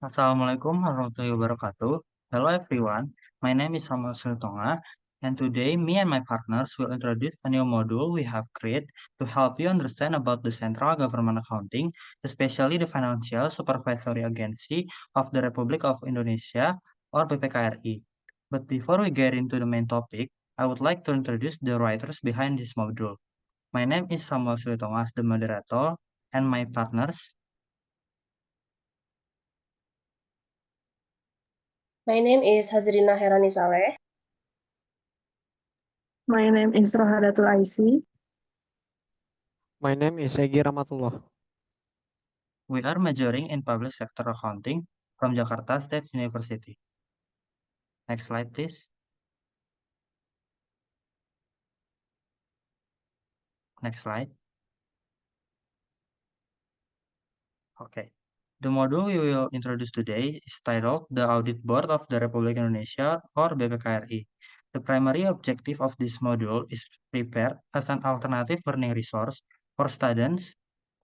Assalamualaikum warahmatullahi wabarakatuh. Hello everyone, my name is Samuel Sritonga, and today me and my partners will introduce a new module we have created to help you understand about the central government accounting, especially the Financial Supervisory Agency of the Republic of Indonesia or BPKRI. But before we get into the main topic, I would like to introduce the writers behind this module. My name is Samuel Sritonga, the moderator, and my partners. My name is Hazrina Herani Saleh. My name is Rohadatul Aisi. My name is Egi Ramatullah. We are majoring in public sector accounting from Jakarta State University. Next slide, please. Next slide. Okay. The module we will introduce today is titled The Audit Board of the Republic Indonesia or BPKRI. The primary objective of this module is prepared as an alternative learning resource for students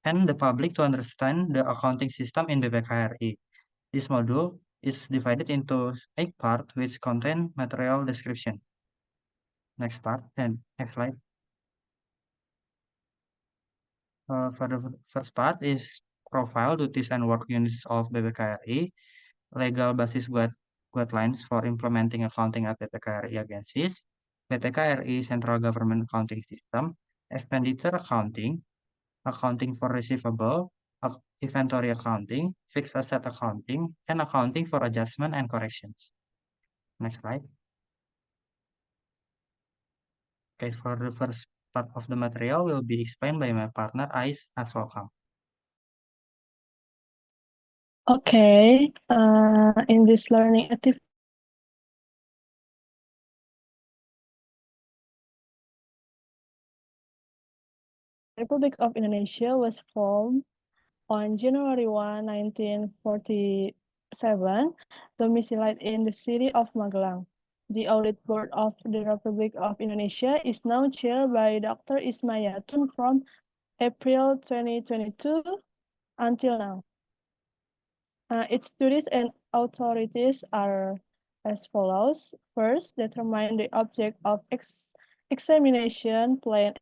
and the public to understand the accounting system in BPKRI. This module is divided into 8 parts which contain material description. Next part and next slide. For the first part is profile, duties, and work units of BPKRI, legal basis guidelines for implementing accounting at BPKRI agencies, BPKRI Central Government Accounting System, expenditure accounting, accounting for receivable, inventory accounting, fixed asset accounting, and accounting for adjustment and corrections. Next slide. Okay, for the first part of the material will be explained by my partner Ais as welcome. Okay, in this learning activity, Republic of Indonesia was formed on January 1, 1947, domiciled in the city of Magelang. The Audit Board of the Republic of Indonesia is now chaired by Dr. Ismayatun from April 2022 until now. Its duties and authorities are as follows. First, determine the object of examination plan,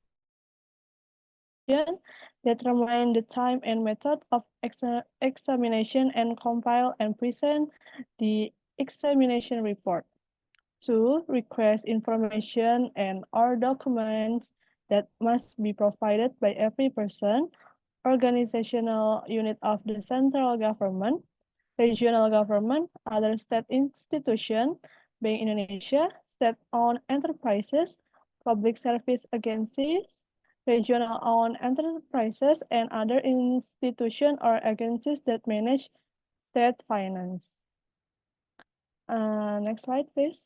determine the time and method of examination, and compile and present the examination report. 2, request information and or documents that must be provided by every person, organizational unit of the central government, regional government, other state institutions, Bank Indonesia, state-owned enterprises, public service agencies, regional-owned enterprises, and other institutions or agencies that manage state finance. Next slide, please.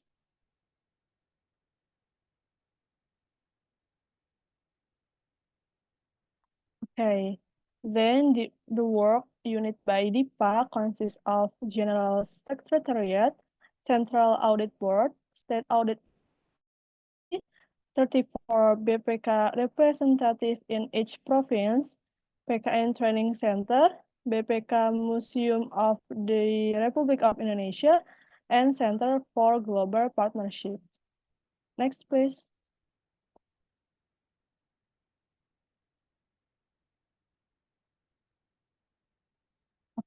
Okay, then the work unit by DIPA consists of General Secretariat, Central Audit Board, State Audit, 34 BPK representative in each province, PKN Training Center, BPK Museum of the Republic of Indonesia, and Center for Global Partnerships. Next, please.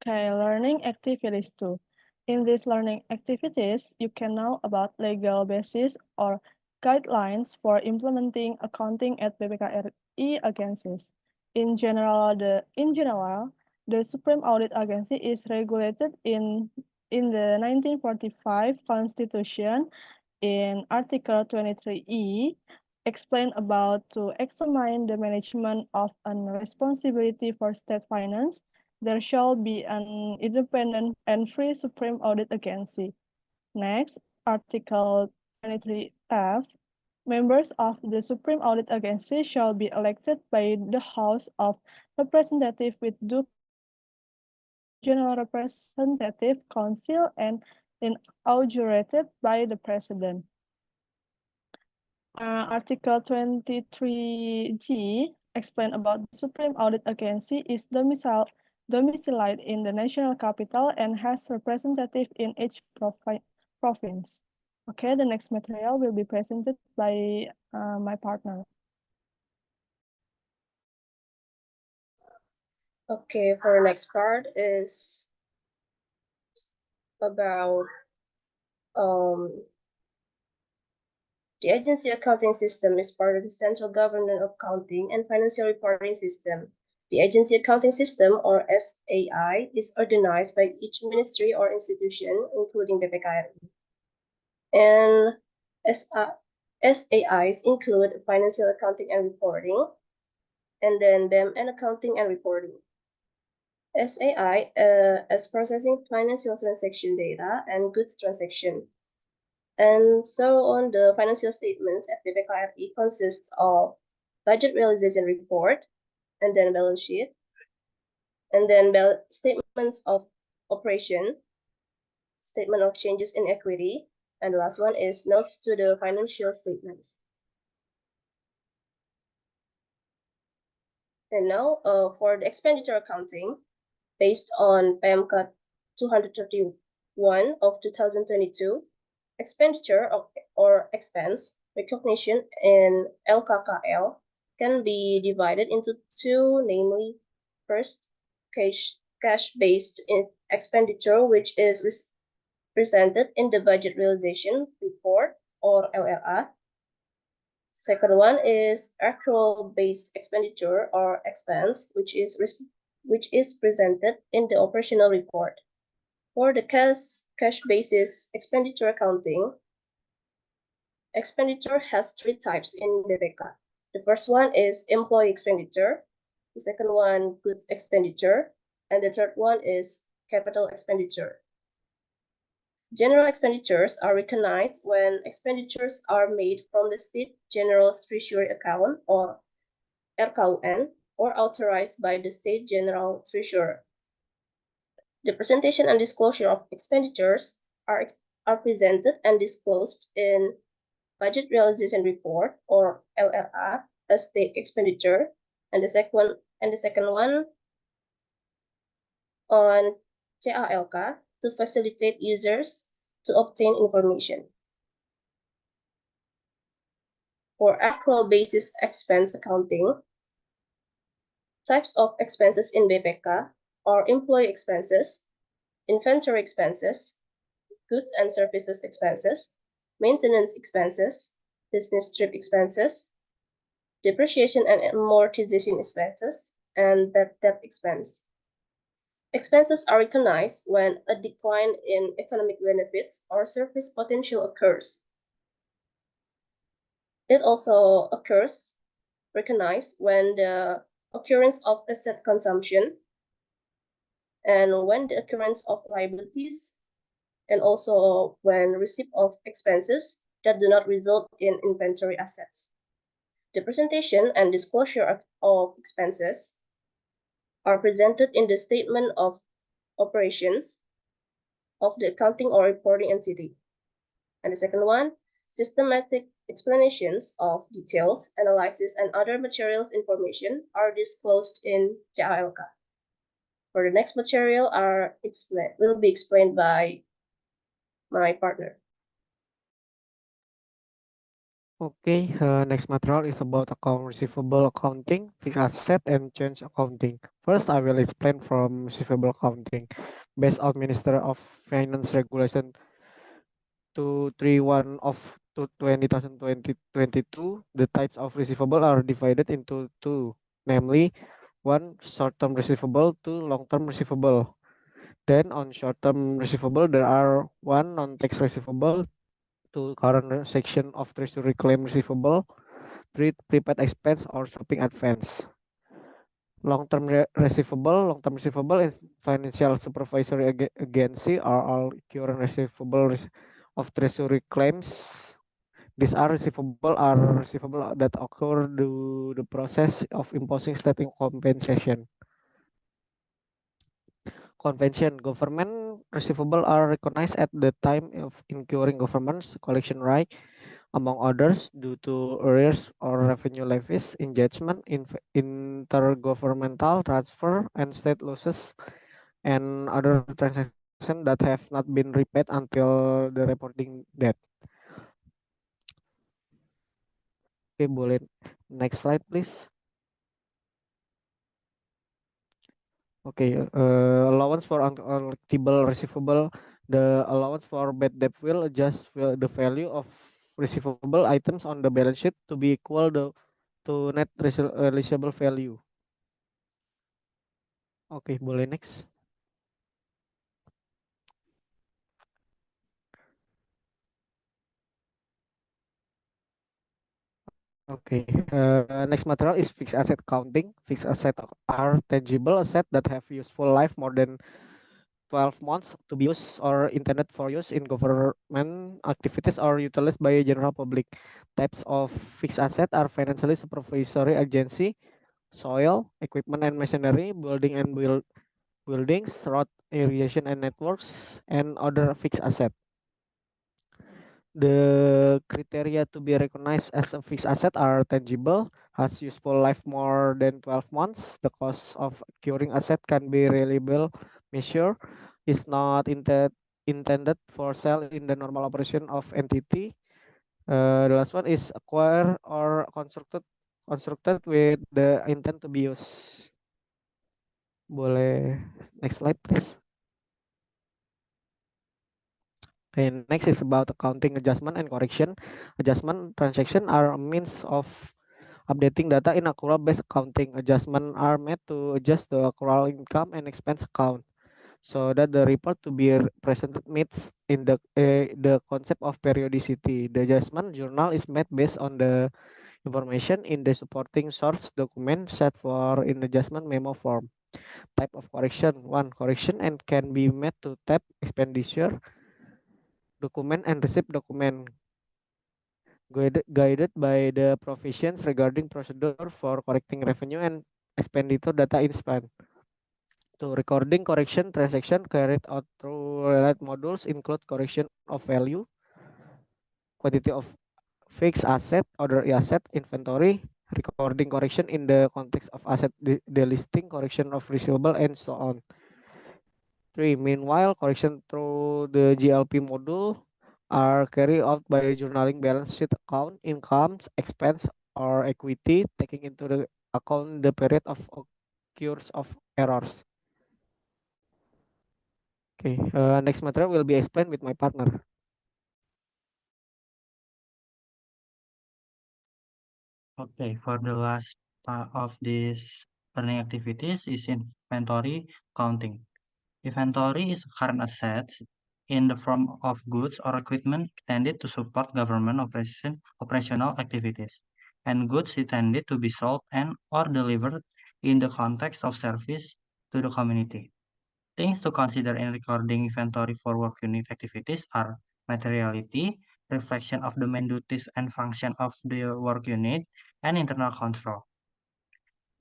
Okay, learning activities 2. In these learning activities, you can know about legal basis or guidelines for implementing accounting at BPKRI agencies. In general, the Supreme Audit Agency is regulated in the 1945 Constitution in Article 23E, explain about to examine the management of and responsibility for state finance. There shall be an independent and free Supreme Audit Agency. Next, Article 23F. Members of the Supreme Audit Agency shall be elected by the House of Representatives with due General Representative Council and inaugurated by the President. Article 23G explain about the Supreme Audit Agency is domiciled domiciled in the national capital and has representative in each province. Okay, the next material will be presented by my partner. Okay, for the next part is about the agency accounting system is part of the central government accounting and financial reporting system. The agency accounting system, or SAI, is organized by each ministry or institution, including BPKRI. And SAIs include financial accounting and reporting, and then BEM and accounting and reporting. SAI as processing financial transaction data and goods transaction. And so on, the financial statements at BPKRI consists of budget realization report, and then balance sheet, and then statements of operation, statement of changes in equity, and the last one is notes to the financial statements. And now for the expenditure accounting, based on PMK 231 of 2022, expenditure or expense recognition in LKKL can be divided into two, namely, first, cash-based expenditure, which is presented in the budget realization report, or LRA. Second one is accrual-based expenditure or expense, which is presented in the operational report. For the cash basis expenditure accounting, expenditure has three types in BPK. The first one is employee expenditure, the second one goods expenditure, and the third one is capital expenditure. General expenditures are recognized when expenditures are made from the State General Treasury Account, or RKUN, or authorized by the State General Treasurer. The presentation and disclosure of expenditures are presented and disclosed in Budget Realization Report, or LRA, as state expenditure, and the second one on CALK to facilitate users to obtain information. For accrual basis expense accounting, types of expenses in BPK are employee expenses, inventory expenses, goods and services expenses, maintenance expenses, business trip expenses, depreciation and amortization expenses, and bad debt expense. Expenses are recognized when a decline in economic benefits or service potential occurs. It also recognized when the occurrence of asset consumption, and when the occurrence of liabilities, and also when receipt of expenses that do not result in inventory assets. The presentation and disclosure of expenses are presented in the statement of operations of the accounting or reporting entity. And the second one, systematic explanations of details, analysis, and other materials information are disclosed in CALK. For the next material will be explained by my partner. Okay, next material is about account receivable accounting, fixed asset, and change accounting. First, I will explain from receivable accounting. Based on Minister of Finance Regulation 231 of 2022, the types of receivable are divided into two, namely, one, short-term receivable, two, long-term receivable. Then on short-term receivable, there are one, non-tax receivable, two, current section of treasury claim receivable, three, prepaid expense or shopping advance. Long-term receivable in financial supervisory agency are all current receivable of treasury claims. These are receivable that occur due the process of imposing state compensation. Convention government receivable are recognized at the time of incurring government's collection right among others, due to arrears or revenue levies, engagement, intergovernmental transfer, and state losses, and other transactions that have not been repaid until the reporting date. Oke, boleh next slide please. Okay, allowance for uncollectible receivable. The allowance for bad debt will adjust the value of receivable items on the balance sheet to be equal to net realizable value. Oke, boleh next. Okay, next material is fixed asset accounting. Fixed asset are tangible asset that have useful life more than 12 months to be used or intended for use in government activities or utilized by general public. Types of fixed asset are financially supervisory agency, soil, equipment and machinery, building and buildings, road, irrigation and networks, and other fixed asset. The criteria to be recognized as a fixed asset are tangible, has useful life more than 12 months, the cost of acquiring asset can be reliable measure, is not intended for sale in the normal operation of entity. The last one is acquire or constructed with the intent to be used. Boleh next slide please. Okay, next is about accounting adjustment and correction. Adjustment transaction are a means of updating data in accrual based accounting. Adjustment are made to adjust the accrual income and expense account so that the report to be presented meets in the concept of periodicity. The adjustment journal is made based on the information in the supporting source document set for in adjustment memo form. Type of correction: one, correction and can be made to tab expenditure document and receipt document guided by the provisions regarding procedure for correcting revenue and expenditure data in span. To recording correction transaction carried out through related modules include correction of value, quantity of fixed asset, other asset, inventory, recording correction in the context of asset delisting, correction of receivable, and so on. 3. Meanwhile, correction through the GLP module are carried out by journaling balance sheet account, incomes, expense, or equity, taking into the account the period of occurs of errors. Okay, next material will be explained with my partner. Okay, for the last part of this learning activities is inventory counting. Inventory is current assets in the form of goods or equipment intended to support government operational activities, and goods intended to be sold and or delivered in the context of service to the community. Things to consider in recording inventory for work unit activities are materiality, reflection of the main duties and function of the work unit, and internal control.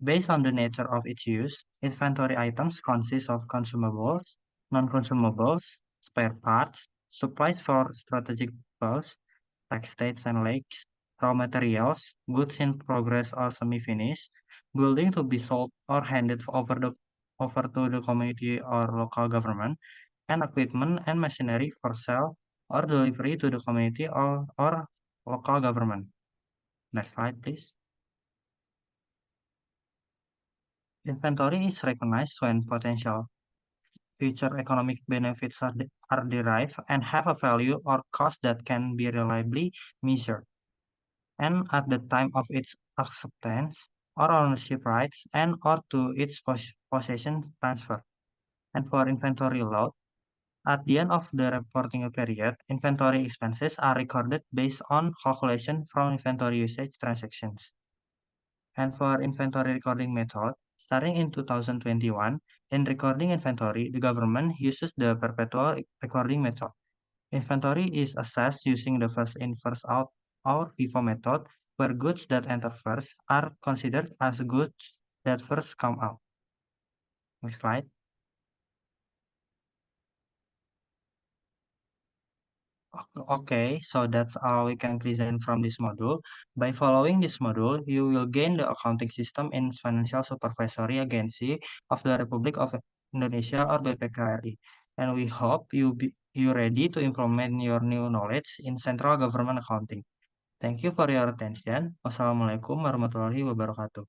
Based on the nature of its use, inventory items consist of consumables, non-consumables, spare parts, supplies for strategic purpose, textiles and lakes, raw materials, goods in progress or semi-finished, building to be sold or handed over to the community or local government, and equipment and machinery for sale or delivery to the community or local government. Next slide, please. Inventory is recognized when potential future economic benefits are derived and have a value or cost that can be reliably measured. And at the time of its acceptance or ownership rights and or to its possession transfer. And for inventory load, at the end of the reporting period, inventory expenses are recorded based on calculation from inventory usage transactions. And for inventory recording method, starting in 2021, in recording inventory, the government uses the perpetual recording method. Inventory is assessed using the first in, first out or FIFO method, where goods that enter first are considered as goods that first come out. Next slide. Okay, so that's all we can present from this module. By following this module, you will gain the accounting system in Financial Supervisory Agency of the Republic of Indonesia or BPKRI. And we hope you ready to implement your new knowledge in central government accounting. Thank you for your attention. Wassalamualaikum warahmatullahi wabarakatuh.